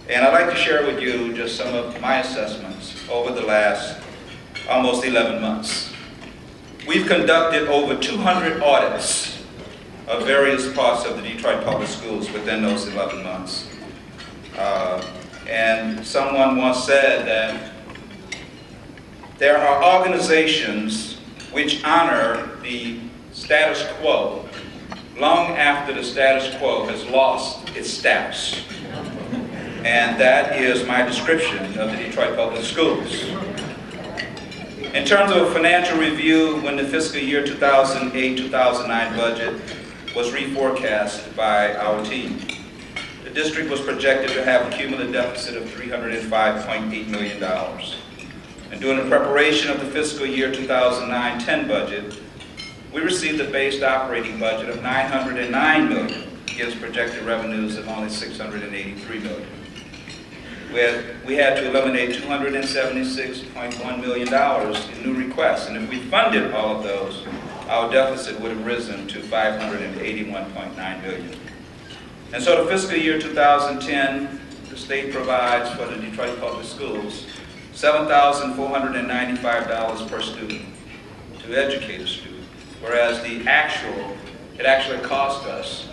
And I'd like to share with you just some of my assessments over the last almost 11 months. We've conducted over 200 audits of various parts of the Detroit Public Schools within those 11 months. And someone once said that there are organizations which honor the status quo long after the status quo has lost its status. And that is my description of the Detroit Public Schools. In terms of a financial review, when the fiscal year 2008-2009 budget was reforecast by our team, the district was projected to have a cumulative deficit of $305.8 million. And during the preparation of the fiscal year 2009-10 budget, we received a based operating budget of $909 million against projected revenues of only $683 million. We had to eliminate $276.1 million in new requests, and if we funded all of those, our deficit would have risen to $581.9 million. And so the fiscal year 2010, the state provides for the Detroit Public Schools $7,495 per student to educate a student, whereas it actually cost us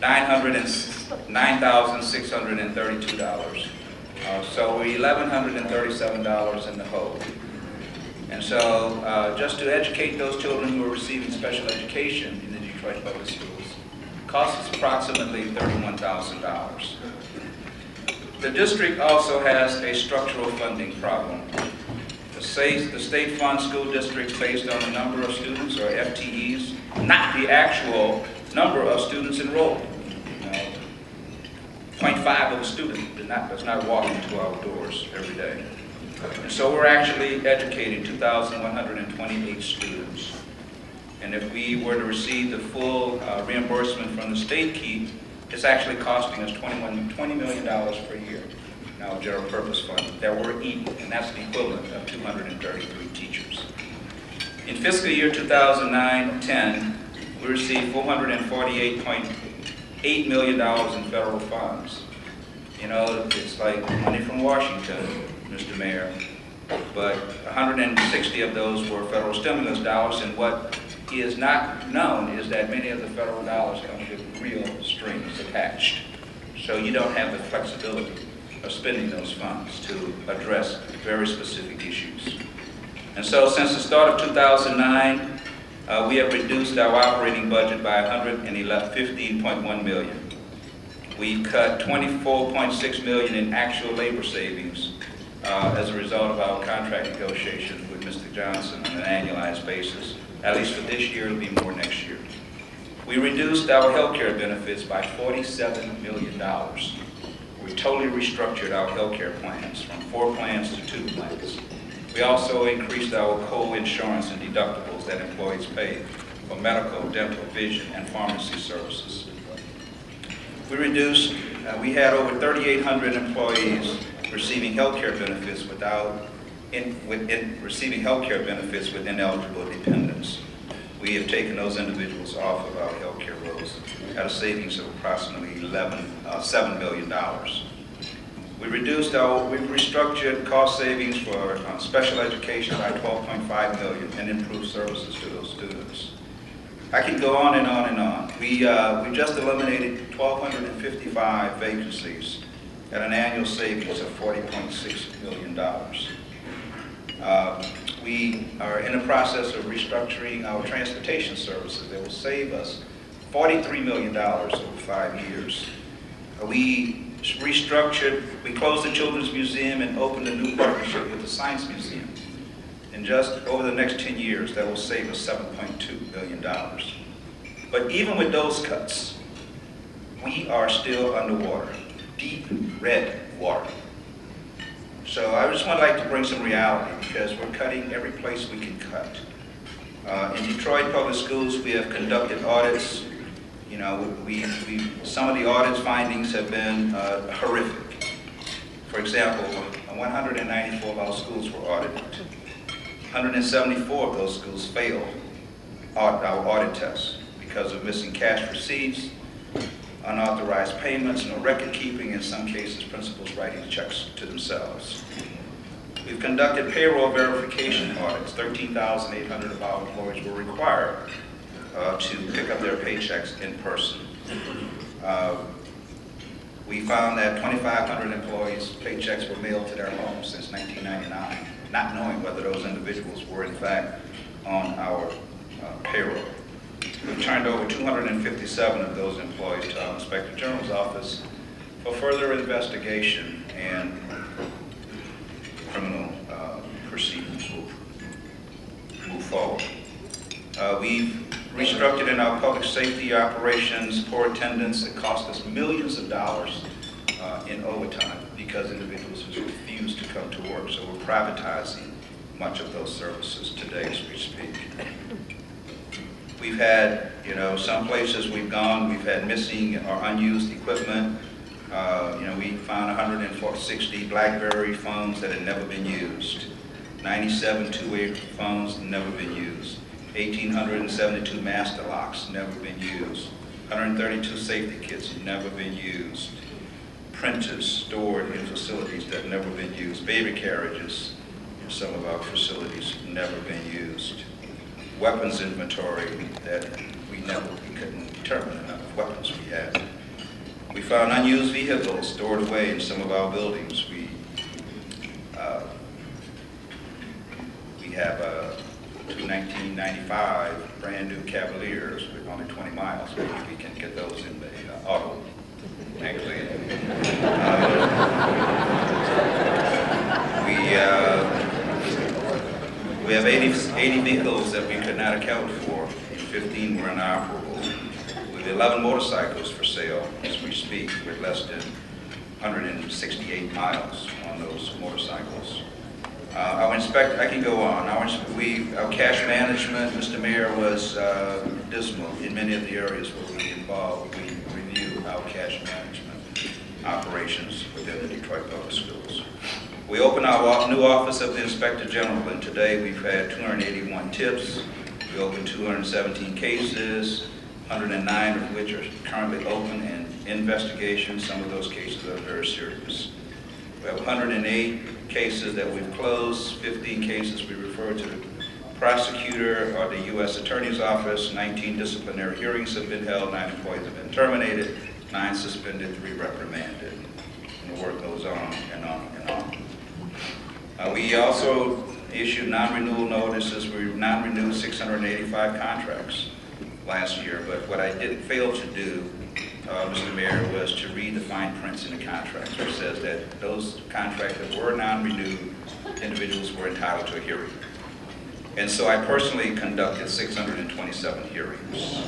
$9,632. So we're $1,137 in the hole. And so just to educate those children who are receiving special education in the Detroit Public Schools costs us approximately $31,000. The district also has a structural funding problem. The state funds school districts based on the number of students, or FTEs, not the actual number of students enrolled. 0.5 of a student does not walk into our doors every day. And so we're actually educating 2,128 students. And if we were to receive the full reimbursement from the state keep, it's actually costing us $20 million per year in our general purpose fund that we're eating, and that's the equivalent of 233 teachers. In fiscal year 2009-10, we received $448.8 million in federal funds. You know, it's like money from Washington, Mr. Mayor, but 160 of those were federal stimulus dollars, and what is not known is that many of the federal dollars come with real strings attached. So you don't have the flexibility of spending those funds to address very specific issues. And so since the start of 2009, we have reduced our operating budget by $115.1 million. We cut $24.6 million in actual labor savings as a result of our contract negotiations with Mr. Johnson on an annualized basis. At least for this year, it'll be more next year. We reduced our health care benefits by $47 million. We totally restructured our health care plans from 4 plans to 2 plans. We also increased our co-insurance and deductibles that employees pay for medical, dental, vision, and pharmacy services. We reduced, we had over 3,800 employees receiving health care benefits with ineligible dependents. We have taken those individuals off of our health care rolls at a savings of approximately $7 million. We've restructured cost savings for special education by $12.5 million and improved services to those students. I can go on and on and on. We just eliminated 1,255 vacancies at an annual savings of $40.6 million. We are in the process of restructuring our transportation services that will save us $43 million over 5 years. We restructured, we closed the Children's Museum and opened a new partnership with the Science Museum. And just over the next 10 years, that will save us $7.2 billion. But even with those cuts, we are still underwater, deep red water. So I just would like to bring some reality, because we're cutting every place we can cut. In Detroit Public Schools, we have conducted audits. You know, some of the audit findings have been horrific. For example, 194 of our schools were audited. 174 of those schools failed our audit tests because of missing cash receipts, unauthorized payments, no record keeping, in some cases principals writing checks to themselves. We've conducted payroll verification audits. 13,800 of our employees were required to pick up their paychecks in person. We found that 2,500 employees' paychecks were mailed to their homes since 1999, not knowing whether those individuals were in fact on our payroll. We've turned over 257 of those employees to our Inspector General's office for further investigation, and criminal proceedings will move forward. We've restructured in our public safety operations, poor attendance. It cost us millions of dollars in overtime because individuals refused to come to work. So we're privatizing much of those services today as we speak. We've had, some places we've gone, we've had missing or unused equipment. We found 160 BlackBerry phones that had never been used, 97 two-way phones never been used, 1,872 master locks never been used, 132 safety kits never been used, printers stored in facilities that never been used, baby carriages in some of our facilities never been used, weapons inventory that we couldn't determine the number of weapons we had. We found unused vehicles stored away in some of our buildings. We have two 1995 brand new Cavaliers with only 20 miles. Maybe we can get those in the auto magazine. We have 80 vehicles that we could not account for. 15 were inoperable. We have 11 motorcycles for sale as we speak, with less than 168 miles on those motorcycles. Our inspector, I can go on. Our cash management, Mr. Mayor, was dismal in many of the areas where we involved. We reviewed our cash management operations within the Detroit Public Schools. We opened our new office of the Inspector General, and today we've had 281 tips. We opened 217 cases, 109 of which are currently open and in investigation. Some of those cases are very serious. We have 108 cases that we've closed, 15 cases we refer to the prosecutor or the U.S. Attorney's Office, 19 disciplinary hearings have been held, 9 employees have been terminated, 9 suspended, 3 reprimanded. And the work goes on and on and on. We also issued non-renewal notices. We non-renewed 685 contracts last year, but what I didn't fail to do, Mr. Mayor, was to read the fine prints in the contracts, which says that those contracts that were non-renewed, individuals were entitled to a hearing. And so I personally conducted 627 hearings.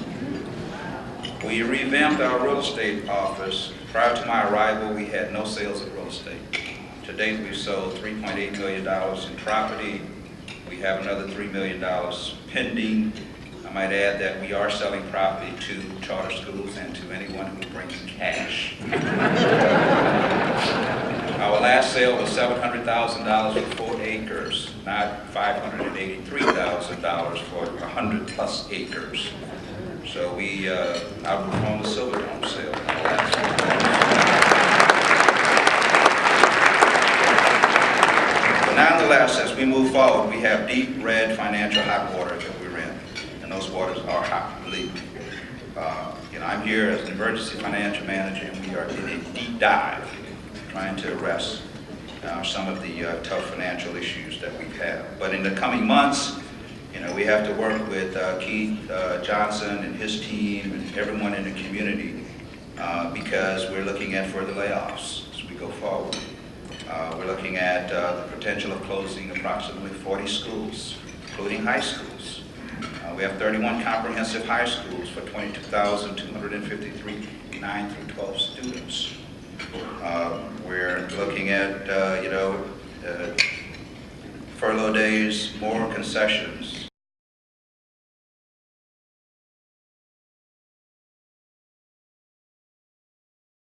We revamped our real estate office. Prior to my arrival, we had no sales of real estate. To date, we've sold $3.8 million in property. We have another $3 million pending. I might add that we are selling property to charter schools and to anyone who brings cash. Our last sale was $700,000 for 4 acres, not $583,000 for 100+ acres. So we outperformed the Silverdome sale in the last one. Nonetheless, as we move forward, we have deep red financial hot water that we're in, and those waters are hot, believe me. I'm here as an emergency financial manager, and we are in a deep dive trying to arrest some of the tough financial issues that we've had. But in the coming months, we have to work with Keith Johnson and his team and everyone in the community because we're looking at further layoffs as we go forward. We're looking at the potential of closing approximately 40 schools, including high schools. We have 31 comprehensive high schools for 22,253 9 through 12 students. We're looking at, furlough days, more concessions,